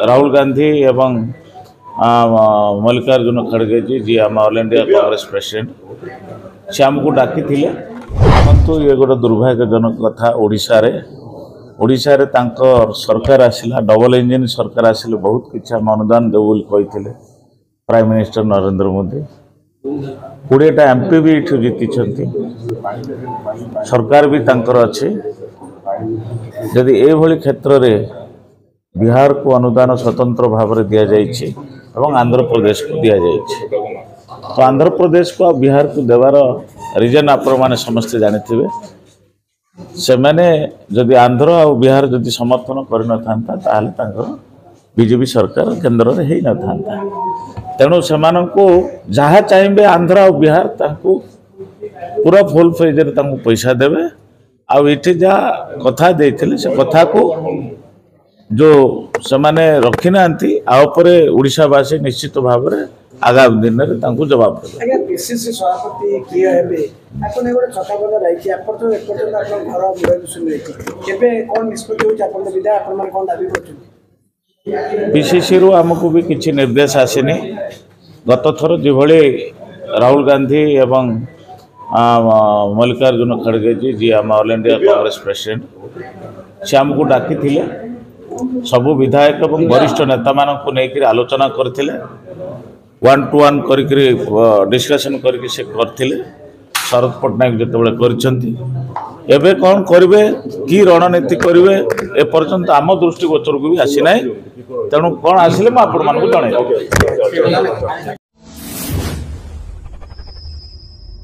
राहुल गांधी एवं मल्लिकार्जुन खड़गे जी आम ऑल इंडिया कांग्रेस प्रेसिडेंट से आमको डाकी तो ये गोटे दुर्भाग्यजनक कथा ओडिशा रे सरकार आसिला डबल इंजिन सरकार आसिले बहुत किसी आम अनुदान देव बोली प्राइम मिनिस्टर नरेंद्र मोदी 20टा एमपी भी ये जीति सरकार भी तांकर अच्छे यदि ये क्षेत्र में बिहार को अनुदान स्वतंत्र भाव में दि जाइए आंध्र प्रदेश को दि जाइए तो आंध्र प्रदेश को बिहार को देवार रिजन आपण मैंने समस्ते जानी से मैंने जदि आंध्र और बिहार जदि समर्थन कर न बीजेपी सरकार केंद्र में हो न तेणु से जहाँ चाहिए आंध्र और बिहार पूरा फुल फ्रेज पैसा देवे आठी जहाँ कथा देते से कथा को जो से माने रखी ना ओडिशावासी निश्चित भाव में आगामी दिन में जवाब देवे। पीसीसी रु आमको भी किसी निर्देश आसनी गत थर जो राहुल गांधी एवं मल्लिकार्जुन खड़गे जी आम ऑल इंडिया कांग्रेस प्रेसिडेंट से आमको डाकी सबु विधायक और वरिष्ठ नेता मानू लेकर आलोचना करते 1-to-1 डिस्कशन करते शरद पट्टनायक जिते एबे कौन करेंगे कि रणनीति करेंगे एपर्यंत आम दृष्टिगोचर को भी आसी ना तेणु कौन आसिले मुझे जनइबी।